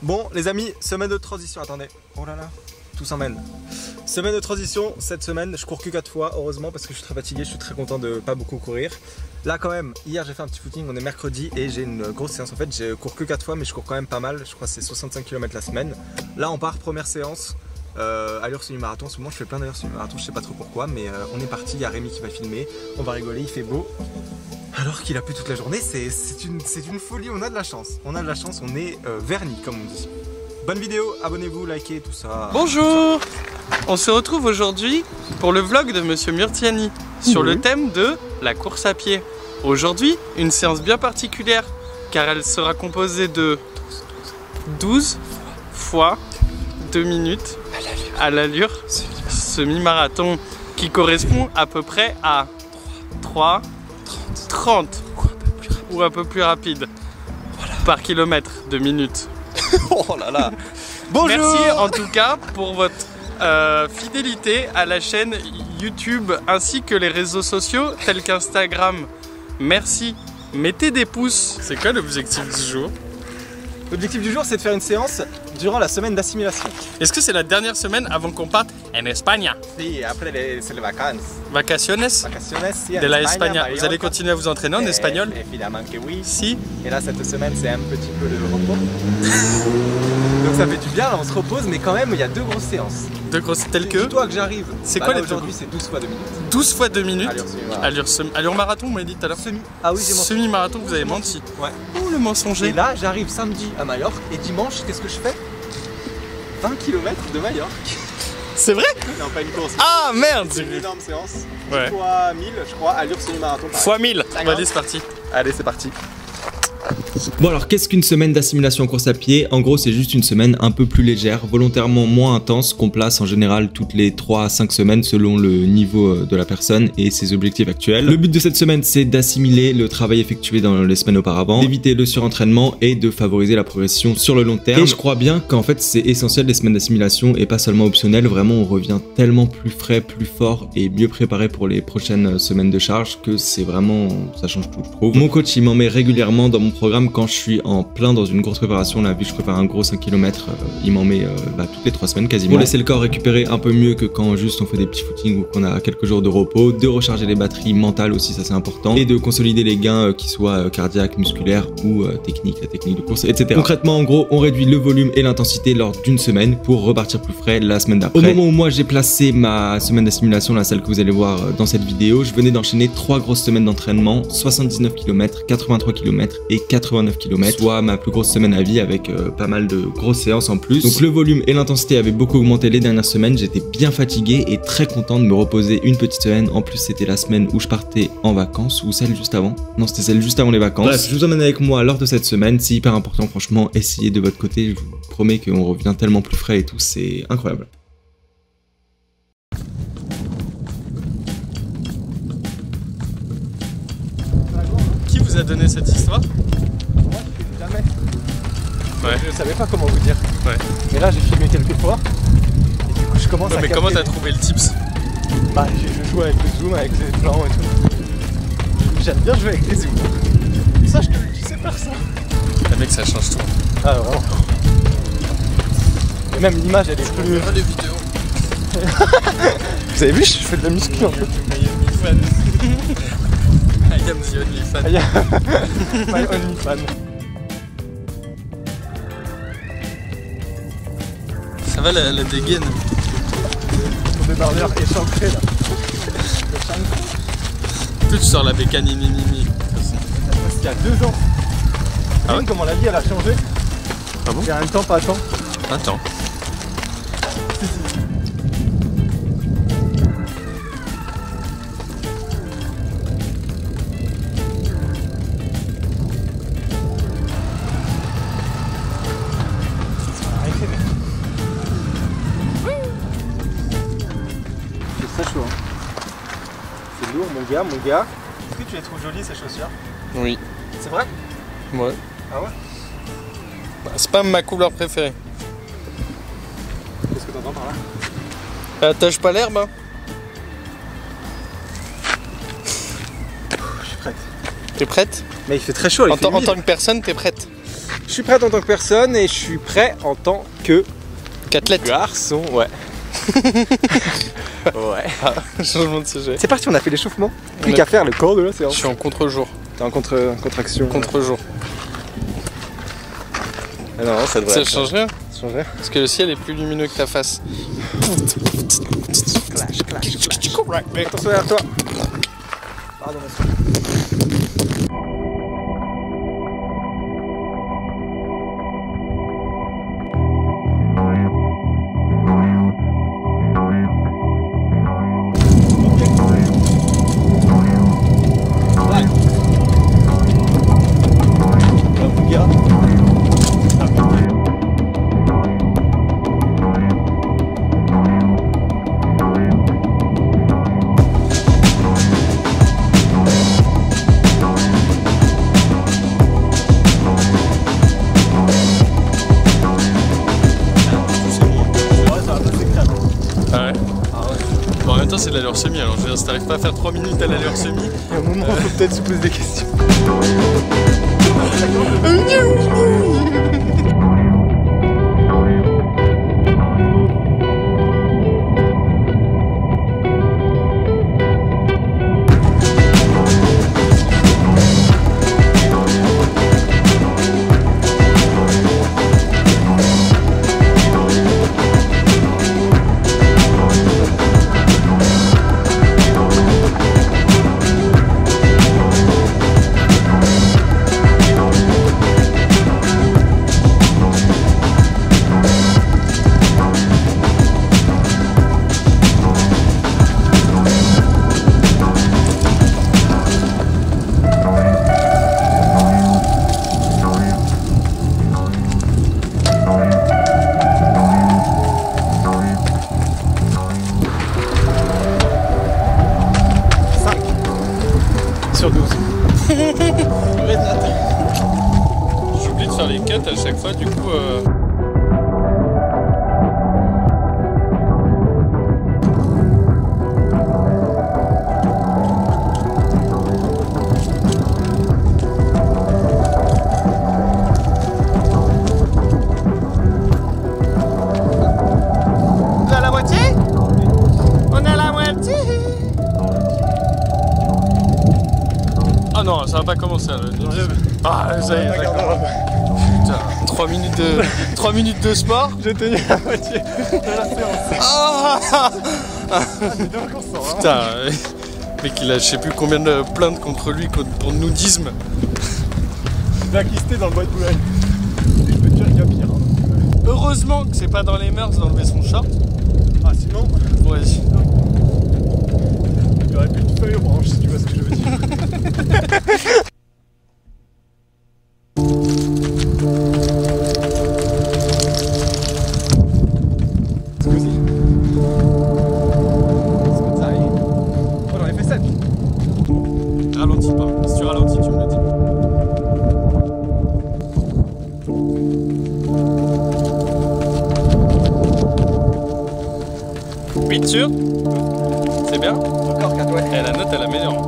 Bon les amis, semaine de transition, attendez, oh là là, tout s'en mêle. Semaine de transition, cette semaine je cours que 4 fois, heureusement parce que je suis très fatigué, je suis très content de pas beaucoup courir. Là quand même, hier j'ai fait un petit footing, on est mercredi et j'ai une grosse séance en fait, je cours que 4 fois mais je cours quand même pas mal, je crois que c'est 65 km la semaine. Là on part, première séance, allure semi-marathon, en ce moment je fais plein d'allures semi-marathon, je sais pas trop pourquoi mais on est parti, il y a Rémi qui va filmer, on va rigoler, il fait beau. Alors qu'il a plu toute la journée, c'est une folie, on a de la chance, on est vernis comme on dit. Bonne vidéo, abonnez-vous, likez, tout ça. Bonjour, on se retrouve aujourd'hui pour le vlog de Monsieur Murtiani sur le thème de la course à pied. Aujourd'hui, une séance bien particulière car elle sera composée de 12 fois 2 minutes à l'allure semi-marathon qui correspond à peu près à 3,30 ou un peu plus rapide par kilomètre de minutes. Oh là là. Bonjour. Merci en tout cas pour votre fidélité à la chaîne YouTube ainsi que les réseaux sociaux tels qu'Instagram. Merci, mettez des pouces. C'est quoi l'objectif du jour? L'objectif du jour c'est de faire une séance durant la semaine d'assimilation. Est-ce que c'est la dernière semaine avant qu'on parte en Espagne? Si, après c'est les vacances. Vacaciones? Vacaciones, si, de la Espagne. Vous allez continuer à vous entraîner en espagnol? Évidemment que oui. Si. Et là cette semaine c'est un petit peu le repos. Donc ça fait du bien, là on se repose mais quand même il y a 2 grosses séances. 2 grosses telles que? Dis-toi que j'arrive. C'est quoi les aujourd'hui c'est 12 fois 2 minutes. 12 fois 2 minutes. Allure marathon, vous m'avez dit tout à l'heure. Semi. Ah oui, j'ai menti. Semi-marathon, vous avez menti. Ouais. Oh le mensonger. Et là, j'arrive samedi à Majorque et dimanche, qu'est-ce que je fais? 20 km de Majorque. C'est vrai? Non, pas une course. Ah merde! C'est une énorme séance. Ouais. Fois 1000, je crois, allure semi-marathon. Fois 1000. Bon, allez, c'est parti. Allez, c'est parti. Bon alors qu'est-ce qu'une semaine d'assimilation en course à pied? En gros c'est juste une semaine un peu plus légère, volontairement moins intense, qu'on place en général toutes les 3 à 5 semaines selon le niveau de la personne et ses objectifs actuels. Le but de cette semaine c'est d'assimiler le travail effectué dans les semaines auparavant, d'éviter le surentraînement et de favoriser la progression sur le long terme. Et je crois bien qu'en fait c'est essentiel les semaines d'assimilation et pas seulement optionnel, vraiment on revient tellement plus frais, plus fort et mieux préparé pour les prochaines semaines de charge que c'est vraiment, ça change tout je trouve. Mon coach il m'en met régulièrement dans mon programme quand je suis en plein dans une grosse préparation, là vu que je prépare un gros 5 km, il m'en met toutes les 3 semaines quasiment. Pour laisser le corps récupérer un peu mieux que quand juste on fait des petits footings ou qu'on a quelques jours de repos, de recharger les batteries mentales aussi, ça c'est important, et de consolider les gains qui soient cardiaques, musculaires ou techniques, la technique de course, etc. Concrètement en gros on réduit le volume et l'intensité lors d'une semaine pour repartir plus frais la semaine d'après. Au moment où moi j'ai placé ma semaine d'assimilation, la celle que vous allez voir dans cette vidéo, je venais d'enchaîner 3 grosses semaines d'entraînement, 79 km, 83 km et 89 km, soit ma plus grosse semaine à vie avec pas mal de grosses séances en plus. Donc le volume et l'intensité avaient beaucoup augmenté les dernières semaines, j'étais bien fatigué et très content de me reposer une petite semaine. En plus c'était la semaine où je partais en vacances, ou celle juste avant. Non, c'était celle juste avant les vacances. Bref, je vous emmène avec moi lors de cette semaine, c'est hyper important franchement, essayez de votre côté, je vous promets qu'on revient tellement plus frais et tout, c'est incroyable. Qui vous a donné cette histoire? Moi je fais jamais. Ouais. Je savais pas comment vous dire. Ouais. Mais là j'ai filmé quelques fois. Et du coup je commence à mais comment t'as trouvé le tips? Bah je joue avec le zoom, avec les plans et tout. J'aime bien jouer avec les zooms. Ça je te le dis, c'est personne. Le mec ça change tout. Ah vraiment. Et même l'image elle est plus... des vidéos. Vous avez vu, je fais de la muscu en fait. I am the only fan. My only fan. Ça va la dégaine? Mon débardeur est chancré là. Plus tu sors la bécane nini. Parce qu'il y a 2 ans. Ah ouais? Comment la vie elle a changé. Ah bon? Il y a un temps, pas un temps. Attends. C'est très chaud. Hein. C'est lourd mon gars. Est-ce que tu les trouves jolies ces chaussures? Oui. C'est vrai? Ouais. Ah ouais? Bah, c'est pas ma couleur préférée. Qu'est-ce que t'entends par là? Elle attache pas l'herbe, hein? Je suis prête. T'es prête? Mais il fait très chaud. En tant que personne, t'es prête? Je suis prête en tant que personne et je suis prêt en tant que Qu'athlète. garçon, ouais. Ouais. Ah, changement de sujet. C'est parti, on a fait l'échauffement. Plus On a- qu'à faire le corps de la Je séance. suis en contre-jour. T'es en contre-action. Contre-jour. Ah non, ça devrait Ça être- change rien ça change rien. parce que le ciel est plus lumineux que ta face. Clash, clash, clash. Attention derrière toi. Pardon, monsieur. Ah ouais. Bon, en même temps, c'est de l'allure semi, alors je veux dire, si t'arrives pas à faire 3 minutes à l'allure semi. Il y a un moment où faut peut-être se poser des questions. Sur 12. J'oublie de faire les cuts à chaque fois, du coup. On est à la moitié. On est à la moitié. Ah non, ça va pas commencer là. Ah, ça y est, d'accord. Putain, 3 minutes de sport. J'ai tenu la moitié de la séance. Ah C'est bien constant, hein. Putain, mec, il a je sais plus combien de plaintes contre lui pour nudisme. Blacklisté dans le bois de Boulogne. Et je peux te dire qu'il y a pire. Hein. Heureusement que c'est pas dans les mœurs d'enlever son short. Ah sinon, Ouais. il y aurait plus de feuilles aux branches si tu vois ce que je veux dire. Scusi. Scusi. Oh, j'en ai fait 7. Ralentis pas. Si tu ralentis, tu me le dis. Oui, sûr. C'est bien. Encore 4, ouais. Et la note, elle améliore.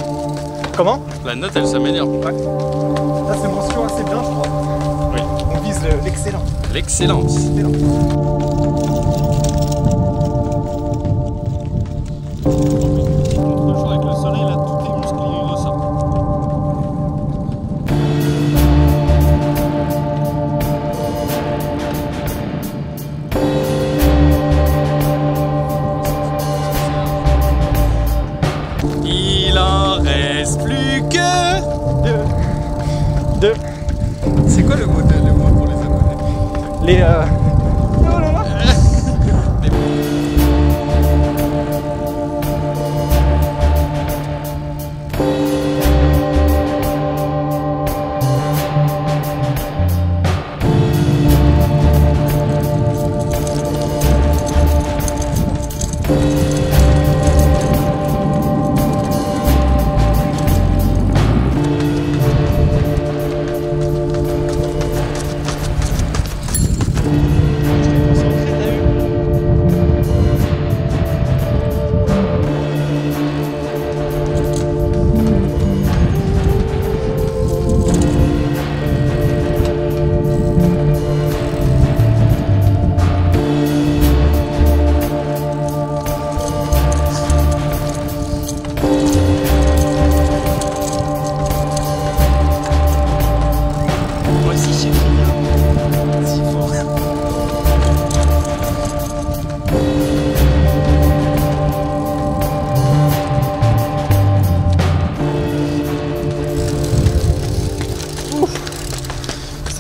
Comment? La note, elle s'améliore. Ouais. Là, c'est mention assez bien, je crois. Oui. On vise l'excellent. L'excellence. Excellent. Contre-jour avec le soleil, là, tous tes muscles, ils ressortent. Il en reste plus que... Deux. C'est quoi le mot pour les abonnés? Les Oh là là. Les-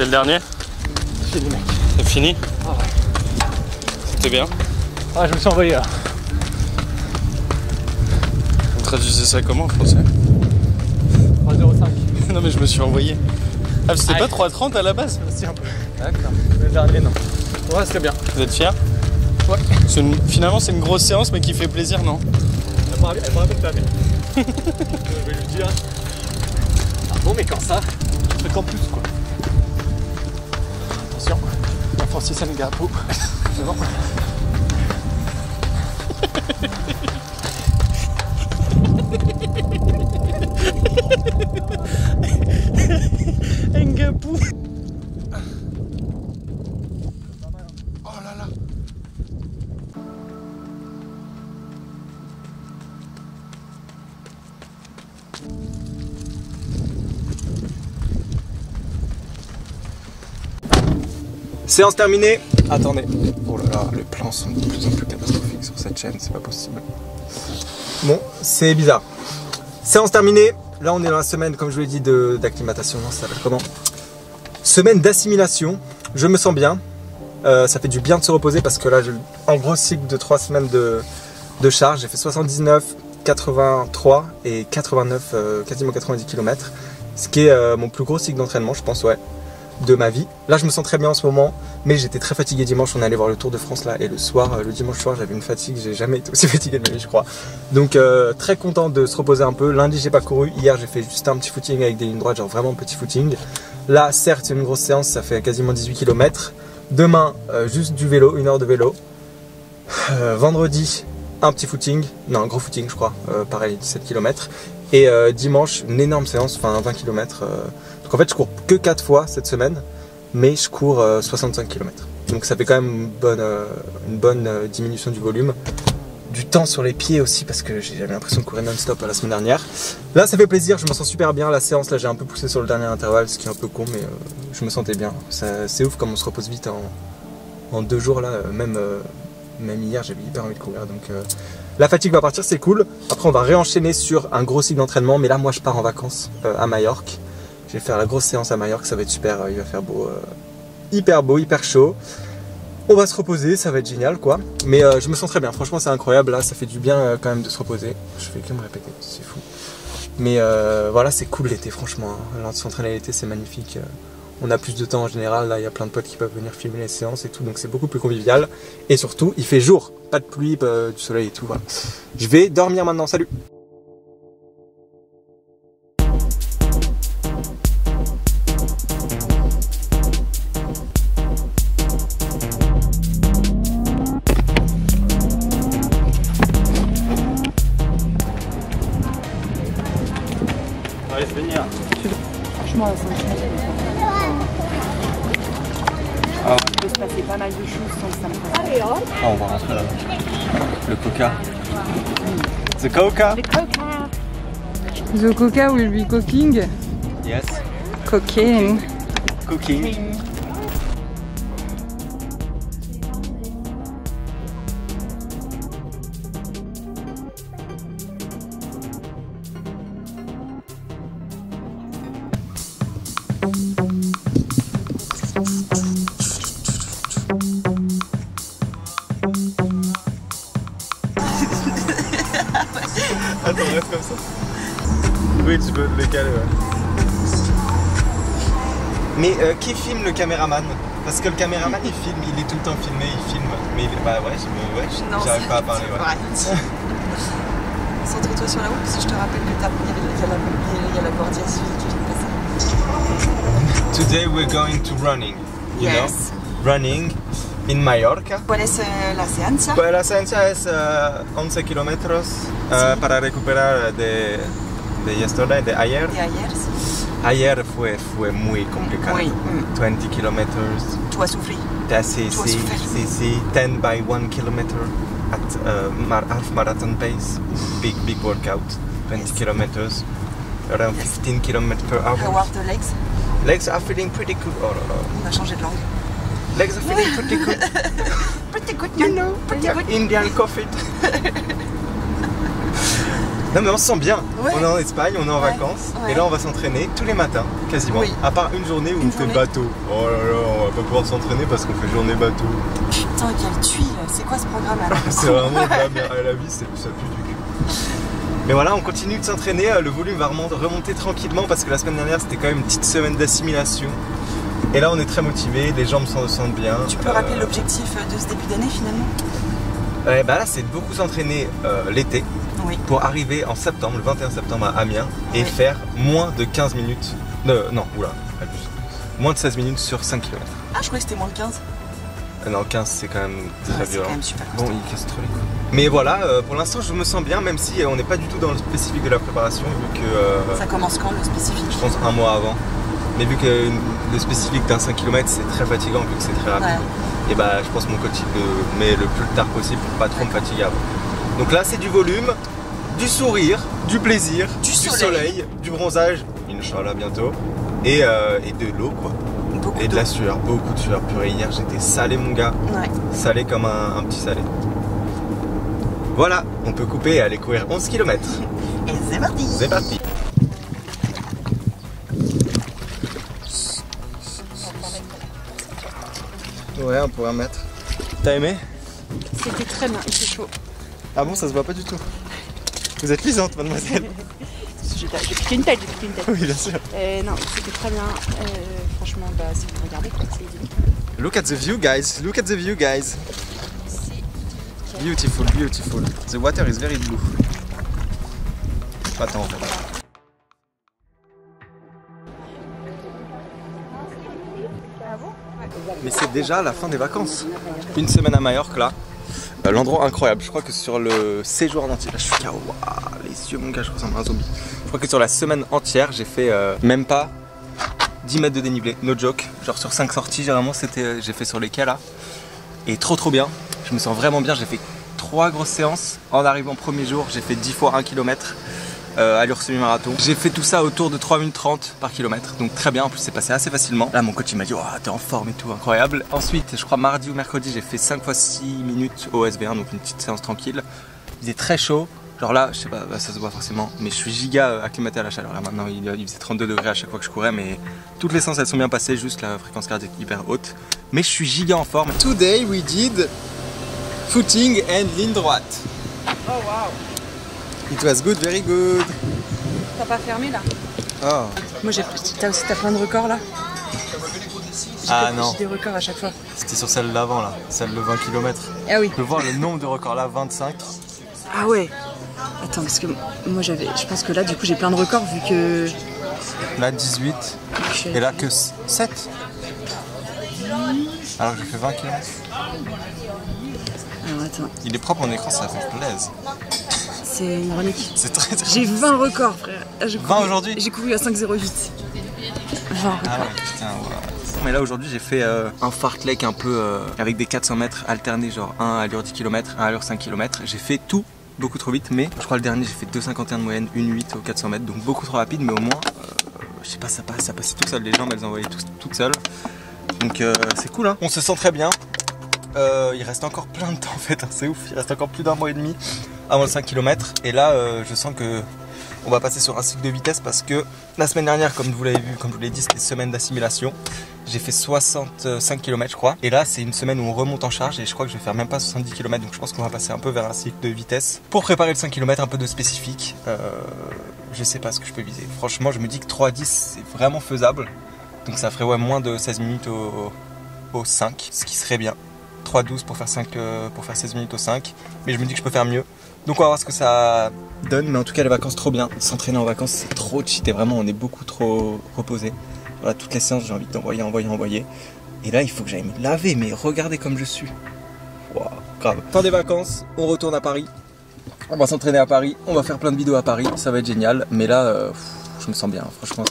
C'est le dernier? Fini mec. C'est fini? Ah ouais. C'était bien? Ah je me suis envoyé là. Vous traduisez ça comment en français? 3,05. Non mais je me suis envoyé. Ah c'était pas 3,30 à la base? Si un peu. D'accord. Le dernier non. Ouais c'était bien. Vous êtes fiers? Ouais. Finalement c'est une grosse séance mais qui fait plaisir, non? Elle m'a rappelé de ta vie. Je vais lui dire. Ah bon mais quand ça, je fais qu'en plus quoi. Attention, la Francis Ngapo. C'est bon. Ngapou. Oh là là. Séance terminée. Attendez. Oh là là, les plans sont de plus en plus catastrophiques sur cette chaîne, c'est pas possible. Bon, c'est bizarre. Séance terminée. Là, on est dans la semaine, comme je vous l'ai dit, d'acclimatation. Ça s'appelle comment? Semaine d'assimilation. Je me sens bien. Ça fait du bien de se reposer parce que là, j'ai un gros cycle de 3 semaines de charge. J'ai fait 79, 83 et 89, quasiment 90 km. Ce qui est mon plus gros cycle d'entraînement, je pense, ouais, de ma vie. Là, je me sens très bien en ce moment, mais j'étais très fatigué dimanche. On est allé voir le Tour de France là, et le soir, le dimanche soir, j'avais une fatigue. J'ai jamais été aussi fatigué de ma vie, je crois. Donc, très content de se reposer un peu. Lundi, j'ai pas couru. Hier, j'ai fait juste un petit footing avec des lignes droites, genre vraiment petit footing. Là, certes, c'est une grosse séance, ça fait quasiment 18 km. Demain, juste du vélo, 1 heure de vélo. Vendredi, un petit footing, non, un gros footing, je crois, pareil, 17 km. Et dimanche, une énorme séance, enfin 20 km. Donc en fait, je cours que 4 fois cette semaine, mais je cours 65 km. Donc ça fait quand même une bonne diminution du volume. Du temps sur les pieds aussi, parce que j'avais l'impression de courir non-stop la semaine dernière. Là, ça fait plaisir, je me sens super bien. La séance, là, j'ai un peu poussé sur le dernier intervalle, ce qui est un peu con, mais je me sentais bien. C'est ouf comme on se repose vite en 2 jours, là, même hier, j'avais hyper envie de courir. Donc la fatigue va partir, c'est cool. Après, on va réenchaîner sur un gros cycle d'entraînement, mais là, moi, je pars en vacances à Majorque. Je vais faire la grosse séance à Majorque, ça va être super, il va faire beau, hyper chaud. On va se reposer, ça va être génial quoi. Mais je me sens très bien, franchement c'est incroyable, là ça fait du bien quand même de se reposer. Je fais que me répéter, c'est fou. Mais voilà, c'est cool l'été franchement. Alors de s'entraîner l'été c'est magnifique. On a plus de temps en général, là il y a plein de potes qui peuvent venir filmer les séances et tout, donc c'est beaucoup plus convivial. Et surtout, il fait jour, pas de pluie, pas du soleil et tout. Voilà. Je vais dormir maintenant, salut! Allez, venir. Franchement, ça Ah ouais. peut se passer pas mal de choses sans que ça me fasse. Ah, on va rentrer là. Le coca. The coca? The Coca will be cooking. Yes. Cooking. Cooking. Attends, reste comme ça. Oui, tu peux te décaler, ouais. Mais qui filme le caméraman? Parce que le caméraman il filme, il est tout le temps filmé, il filme. Mais bah ouais, j'arrive pas à parler. Ouais. Centre-toi sur la route, parce que je te rappelle que il y a la Guardia Civile qui vient de passer. Today we're going to running. You Yes. know? Running in Mallorca. ¿Cuál es la seanza? Pues la ciencia es 11 kilómetros para recuperar de yesterday, de ayer. De ayer, sí. Ayer fue muy complicado. Oui. 20 kilómetros. Tu as souffert. Sí, Tu has souffert. sí. 10 by 1 kilometer at half marathon pace. Big workout. 20 kilometers. Around 15 kilometers per hour. How are the legs? Legs are feeling pretty good. Oh là là. On a changé de langue. Legs are feeling pretty good. Pretty good, You know, pretty good. Indian coffee. Non mais on se sent bien, Ouais. on est en Espagne, on est en Ouais. vacances, Ouais. et là on va s'entraîner tous les matins, quasiment, Oui. à part une journée où on fait journée. bateau. Oh là là, on va pas pouvoir s'entraîner parce qu'on fait journée bateau. Putain, quelle tuile. C'est quoi ce programme là? C'est vraiment pas bien, la vie ça pue du cul. Mais voilà, on continue de s'entraîner, le volume va remonter tranquillement parce que la semaine dernière c'était quand même une petite semaine d'assimilation. Et là on est très motivé, les jambes se sentent bien. Tu peux rappeler l'objectif de ce début d'année finalement? Bah là c'est de beaucoup s'entraîner l'été. Oui. Pour arriver en septembre, le 21 septembre à Amiens et Oui. faire moins de 15 minutes, non, oula, abuse. Moins de 16 minutes sur 5 km. Ah, je croyais que c'était moins de 15. Non, 15 c'est quand même très Ouais, c'est violent. quand même super Bon, il casse trop les couilles. Mais voilà, pour l'instant je me sens bien, même si on n'est pas du tout dans le spécifique de la préparation, vu que Ça commence quand le spécifique? je pense un mois avant. Mais vu que le spécifique d'un 5 km c'est très fatigant, vu que c'est très rapide, Ouais. et bah je pense que mon coach il le met le plus tard possible pour pas trop me fatiguer avant. Donc là c'est du volume, du sourire, du plaisir, Du soleil, du bronzage, Inch'Allah bientôt, et de l'eau quoi. Beaucoup Et de d'eau. la sueur, beaucoup de sueur purée. Hier j'étais salé mon gars, Ouais. salé comme un petit salé. Voilà, on peut couper et aller courir 11 km. Et c'est parti. C'est parti. Ouais, on pourrait en mettre. T'as aimé? C'était très bien, il fait chaud. Ah bon, ça se voit pas du tout. Vous êtes luisante, mademoiselle. J'ai piqué une tête, Oui, bien sûr. Non, c'était très bien. Franchement, bah, si vous regardez, quoi, c'est évident. Look at the view, guys. Look at the view, guys. Beautiful, beautiful. The water is very blue. Attends, on va voir. Mais c'est déjà la fin des vacances. Une semaine à Majorque là. L'endroit incroyable. Je crois que sur le séjour en entier. Là, je suis KO. Waouh, les yeux, mon gars, je ressemble à un zombie. Je crois que sur la semaine entière, j'ai fait même pas 10 mètres de dénivelé. No joke. Genre sur 5 sorties, généralement, j'ai fait sur les quais là. Et trop bien. Je me sens vraiment bien. J'ai fait 3 grosses séances. En arrivant premier jour, j'ai fait 10 fois 1 km. Allure semi-marathon. J'ai fait tout ça autour de 3 minutes 30 par kilomètre, donc très bien, en plus c'est passé assez facilement. Là mon coach il m'a dit oh, t'es en forme et tout, incroyable. Ensuite je crois mardi ou mercredi j'ai fait 5 fois 6 minutes au SV1, donc une petite séance tranquille. Il faisait très chaud, genre là je sais pas, ça se voit forcément, mais je suis giga acclimaté à la chaleur. Là maintenant il faisait 32 degrés à chaque fois que je courais, mais toutes les séances elles sont bien passées, juste la fréquence cardiaque hyper haute. Mais je suis giga en forme. Today we did footing and ligne droite. Oh waouh! It was good, very good. T'as pas fermé là? Oh. Moi, t'as plein de records là? Ah non, J'ai des records à chaque fois. c'était sur celle d'avant là, celle de 20 km. Ah oui. Tu peux voir le nombre de records là, 25. Ah ouais. Attends, parce que moi je pense que là du coup j'ai plein de records vu que. Là 18 et là que 7. Alors j'ai fait 20 km. Alors attends, Il est propre mon écran, ça fait plaisir. c'est ironique. C'est très J'ai 20 records, frère. 20 aujourd'hui? J'ai couru à 5,08. 20 records. Ah ouais, putain, ouais. Mais là aujourd'hui j'ai fait un fartlek un peu avec des 400 mètres alternés, genre 1 allure 10 km, 1 allure 5 km. J'ai fait tout beaucoup trop vite, mais je crois le dernier j'ai fait 2,51 de moyenne, 1,8 aux 400 mètres, donc beaucoup trop rapide, mais au moins, je sais pas, ça passait tout seul, les jambes elles envoyaient toutes seules. Donc c'est cool, hein. On se sent très bien. Il reste encore plein de temps en fait, hein, c'est ouf, il reste encore plus d'un mois et demi avant le 5 km. Et là je sens que on va passer sur un cycle de vitesse parce que la semaine dernière, comme vous l'avez vu, comme je vous l'ai dit, c'était une semaine d'assimilation. J'ai fait 65 km je crois. Et là c'est une semaine où on remonte en charge et je crois que je vais faire même pas 70 km. Donc je pense qu'on va passer un peu vers un cycle de vitesse. Pour préparer le 5 km, un peu de spécifique. Je sais pas ce que je peux viser. Franchement je me dis que 3,10 c'est vraiment faisable. Donc ça ferait ouais, moins de 16 minutes au 5, ce qui serait bien. 3,12 pour faire 16 minutes au 5. Mais je me dis que je peux faire mieux. Donc on va voir ce que ça donne, mais en tout cas les vacances trop bien. S'entraîner en vacances c'est trop cheaté, vraiment on est beaucoup trop reposé. Voilà, toutes les séances j'ai envie d'envoyer. Et là il faut que j'aille me laver, mais regardez comme je suis. Waouh, grave. Fin des vacances, on retourne à Paris. On va s'entraîner à Paris, on va faire plein de vidéos à Paris, ça va être génial. Mais là, je me sens bien, franchement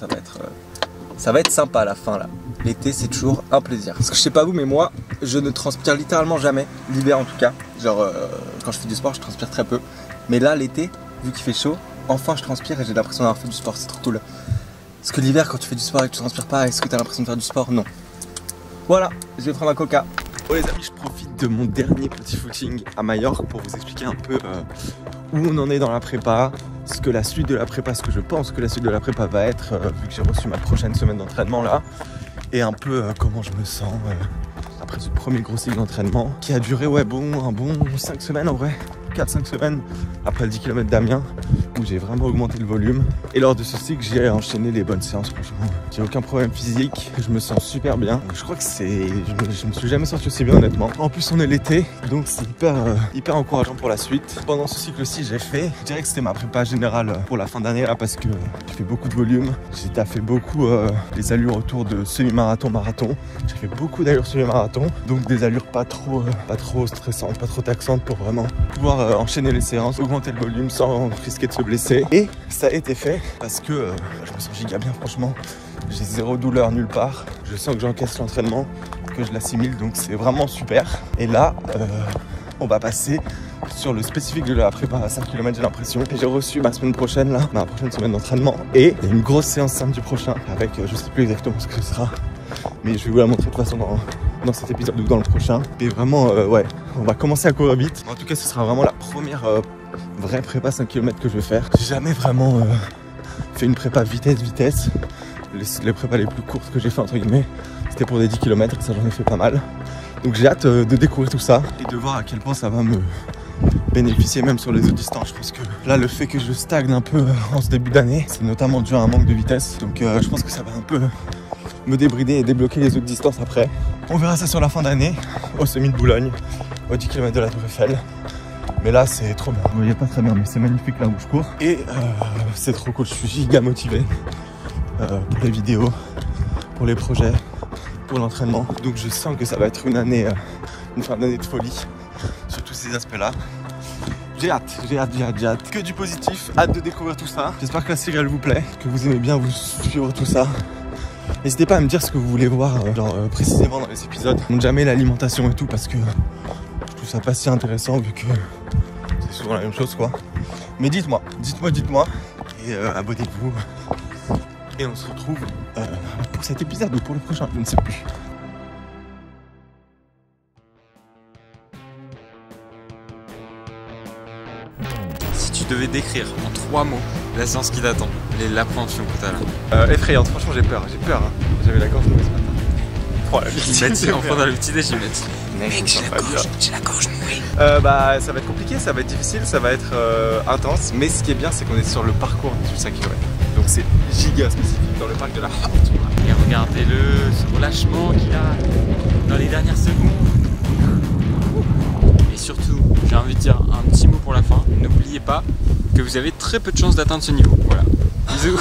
ça va être sympa à la fin là. L'été c'est toujours un plaisir. Parce que je sais pas vous mais moi je ne transpire littéralement jamais. L'hiver en tout cas. Genre quand je fais du sport je transpire très peu. Mais là l'été, vu qu'il fait chaud, enfin je transpire et j'ai l'impression d'avoir fait du sport. C'est trop cool. Parce que l'hiver quand tu fais du sport et que tu transpires pas, est-ce que tu as l'impression de faire du sport? Non. Voilà, je vais prendre un coca. Bon les amis, je profite de mon dernier petit footing à Majorque pour vous expliquer un peu où on en est dans la prépa, ce que la suite de la prépa, ce que je pense que la suite de la prépa va être, vu que j'ai reçu ma prochaine semaine d'entraînement là, et un peu comment je me sens après ce premier gros cycle d'entraînement qui a duré un bon 5 semaines en vrai, 4-5 semaines après le 10 km d'Amiens où j'ai vraiment augmenté le volume. Et lors de ce cycle, j'ai enchaîné les bonnes séances, franchement. J'ai aucun problème physique, je me sens super bien. Je crois que je me suis jamais senti aussi bien honnêtement. En plus on est l'été, donc c'est hyper encourageant pour la suite. Pendant ce cycle-ci, je dirais que c'était ma prépa générale pour la fin d'année là parce que j'ai fait beaucoup de volume. J'ai taffé beaucoup les allures autour de semi-marathon, marathon. J'ai fait beaucoup d'allures semi-marathon, donc des allures pas trop stressantes, pas trop taxantes pour vraiment pouvoir enchaîner les séances, augmenter le volume sans risquer de se blesser. Et ça a été fait parce que je me sens giga bien franchement. J'ai zéro douleur nulle part. Je sens que j'encaisse l'entraînement, que je l'assimile, donc c'est vraiment super. Et là, on va passer sur le spécifique de la prépa à 5 km, j'ai l'impression. J'ai reçu ma semaine prochaine, là, ma prochaine semaine d'entraînement. Et il y a une grosse séance samedi prochain avec, je sais plus exactement ce que ce sera, mais je vais vous la montrer de toute façon dans cet épisode ou dans le prochain. Et vraiment, ouais, on va commencer à courir vite. En tout cas, ce sera vraiment la première vraie prépa 5 km que je vais faire. J'ai jamais vraiment fait une prépa vitesse. Les prépas les plus courtes que j'ai fait entre guillemets, c'était pour des 10 km, ça j'en ai fait pas mal. Donc j'ai hâte de découvrir tout ça et de voir à quel point ça va me bénéficier même sur les autres distances. Je pense que là le fait que je stagne un peu en ce début d'année, c'est notamment dû à un manque de vitesse. Donc je pense que ça va un peu me débrider et débloquer les autres distances après. On verra ça sur la fin d'année, au semi de Boulogne, au 10 km de la Tour Eiffel. Mais là c'est trop bien, vous voyez pas très bien mais c'est magnifique là où je cours. Et c'est trop cool, je suis giga motivé pour les vidéos, pour les projets, pour l'entraînement. Donc je sens que ça va être une fin d'année de folie sur tous ces aspects là. J'ai hâte. Que du positif, hâte de découvrir tout ça. J'espère que la série elle vous plaît, que vous aimez bien vous suivre tout ça. N'hésitez pas à me dire ce que vous voulez voir précisément dans les épisodes. Donc jamais l'alimentation et tout parce que je trouve ça pas si intéressant vu que c'est souvent la même chose quoi. Mais dites-moi et abonnez-vous. Et on se retrouve pour cet épisode ou pour le prochain, je ne sais plus. Si tu devais décrire en 3 mots la séance qui t'attend, l'appréhension que t'as là. Effrayante, franchement j'ai peur. Hein. J'avais la gorge nouée ce matin. Oh, En prenant le petit déj, Mec, j'ai la gorge nouée. Bah ça va être compliqué, ça va être difficile, ça va être intense. Mais ce qui est bien c'est qu'on est sur le parcours du 5 km. Donc c'est giga spécifique dans le parc de la Haute. Et regardez-le, ce relâchement qu'il a dans les dernières secondes. Et surtout, j'ai envie de dire un petit mot pour la fin. N'oubliez pas que vous avez très peu de chances d'atteindre ce niveau. Voilà. Bisous.